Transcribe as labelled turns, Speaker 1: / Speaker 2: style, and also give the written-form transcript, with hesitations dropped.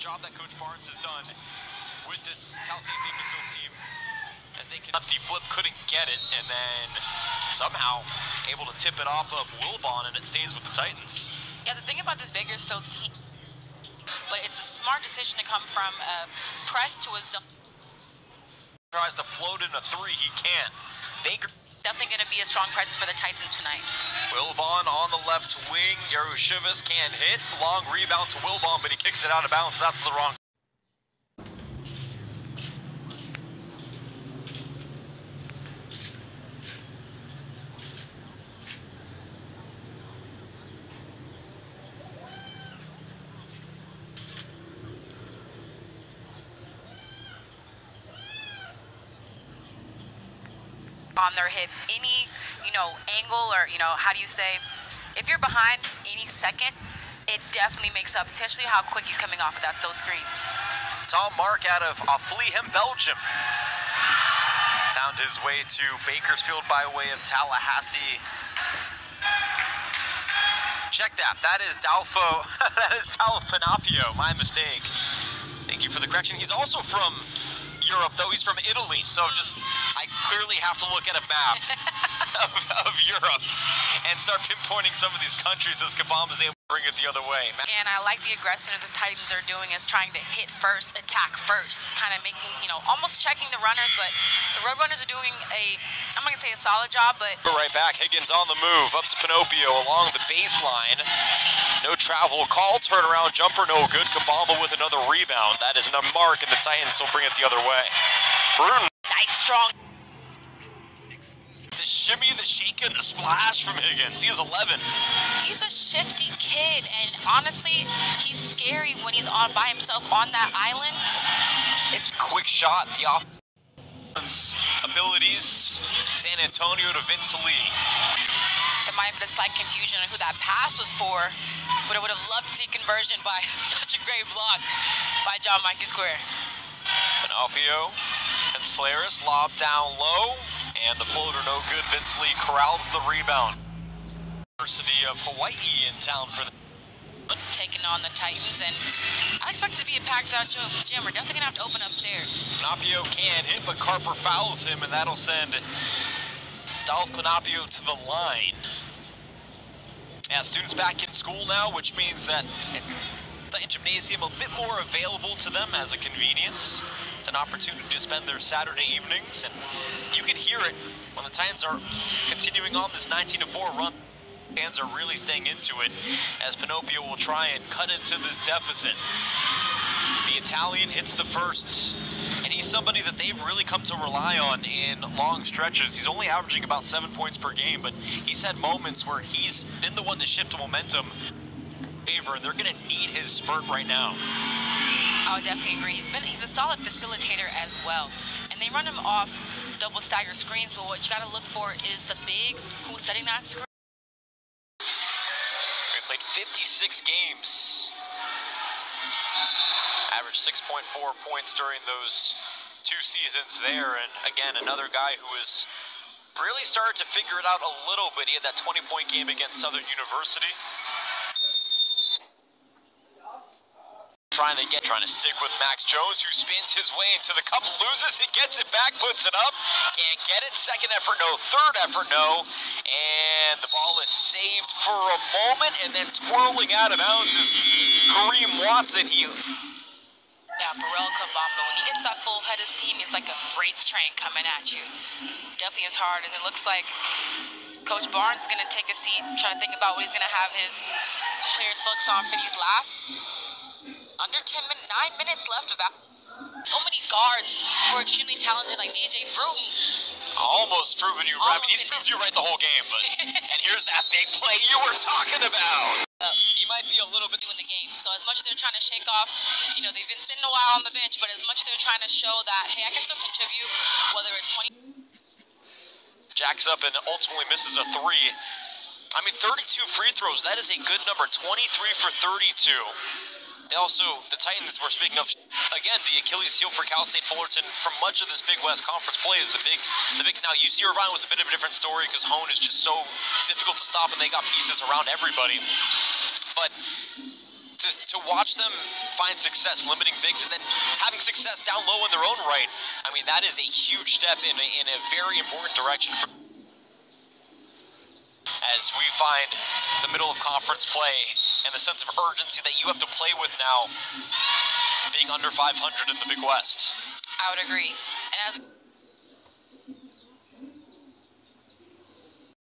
Speaker 1: job that Coach Barnes has done with this Cal State Bakersfield team. As they can, the flip couldn't get it, and then somehow able to tip it off of Wilbon, and it stays with the Titans.
Speaker 2: Yeah, the thing about this Bakersfield team, but it's a smart decision to come from a press to a zone.
Speaker 1: Tries to float in a three, he can't. Baker
Speaker 2: definitely going to be a strong presence for the Titans tonight.
Speaker 1: Wilbon on the left wing. Yarushevas can't hit. Long rebound to Wilbon, but he kicks it out of bounds. That's the wrong.
Speaker 2: On their hip, any, angle or, how do you say, if you're behind any second, it definitely makes up, especially how quick he's coming off of those screens.
Speaker 1: Tom Mark out of Fullerton, Belgium. Found his way to Bakersfield by way of Tallahassee. Check that. That is Dalfo. That is Talpanapio. My mistake. Thank you for the correction. He's also from Europe, though. He's from Italy, so I clearly have to look at a map of Europe and start pinpointing some of these countries as Kabam is able to bring it the other way.
Speaker 2: And I like the aggression that the Titans are doing is trying to hit first, attack first, kind of making, almost checking the runners, but the road runners are doing I'm not going to say a solid job, but...
Speaker 1: We're right back. Higgins on the move, up to Pinopio along the baseline. No travel call, turnaround jumper, no good. Kabamba with another rebound. That is a mark, and the Titans will bring it the other way. Bruton.
Speaker 2: Nice, strong.
Speaker 1: The shimmy, the shake, and the splash from Higgins. He is 11.
Speaker 2: He's a shifty kid, and honestly, he's scary when he's by himself on that island.
Speaker 1: It's a quick shot. The offense abilities. San Antonio to Vince Lee.
Speaker 2: There might have been a slight confusion on who that pass was for, but I would have loved to see conversion by such a great block by John Mikey Square.
Speaker 1: Pinopio and Solaris lob down low. And the floater no good. Vince Lee corrals the rebound. University of Hawaii in town for the
Speaker 2: taking on the Titans, and I expect it to be a packed out gym. We're definitely gonna have to open upstairs.
Speaker 1: Pinopio can't hit, but Carper fouls him, and that'll send Dolph Pinopio to the line. Yeah, students back in school now, which means that the gymnasium a bit more available to them as a convenience. It's an opportunity to spend their Saturday evenings, and you can hear it when the Titans are continuing on this 19-4 run. Fans are really staying into it as Pinopio will try and cut into this deficit. The Italian hits the first, and he's somebody that they've really come to rely on in long stretches. He's only averaging about 7 points per game, but he's had moments where he's been the one to shift momentum favor, and they're going to need his spurt right now.
Speaker 2: I would definitely agree. He's a solid facilitator as well, and they run him off double stagger screens, but what you got to look for is the big who's setting that screen.
Speaker 1: We played 56 games. Averaged 6.4 points during those 2 seasons there, and again, another guy who has really started to figure it out a little bit. He had that 20-point game against Southern University. Trying to stick with Max Jones, who spins his way into the cup, loses it, gets it back, puts it up, can't get it. Second effort, no. Third effort, no. And the ball is saved for a moment, and then twirling out of bounds is Kareem Watson.
Speaker 2: Yeah, Burrell Kabamba, when he gets that full head of steam, it's like a freight train coming at you. Definitely as hard as it looks like Coach Barnes is going to take a seat, try to think about what he's going to have his players focus on for these last under 9 minutes left. About so many guards who are extremely talented, like DJ Bruton.
Speaker 1: Almost proven you right. I mean, he's proved you right the whole game, but and here's that big play you were talking about. He might be a little bit
Speaker 2: doing the game. So as much as they're trying to shake off, they've been sitting a while on the bench, but as much as they're trying to show that, hey, I can still contribute, whether it's 20.
Speaker 1: Jacks up and ultimately misses a 3. I mean, 32 free throws. That is a good number. 23 for 32. They also, the Titans were speaking of, again, the Achilles heel for Cal State Fullerton for much of this Big West Conference play is the bigs. Now, UC Irvine was a bit of a different story because Hone is just so difficult to stop and they got pieces around everybody. But to watch them find success limiting bigs and then having success down low in their own right, I mean, that is a huge step in a very important direction for, as we find the middle of conference play and the sense of urgency that you have to play with now, being under 500 in the Big West.
Speaker 2: I would agree. And as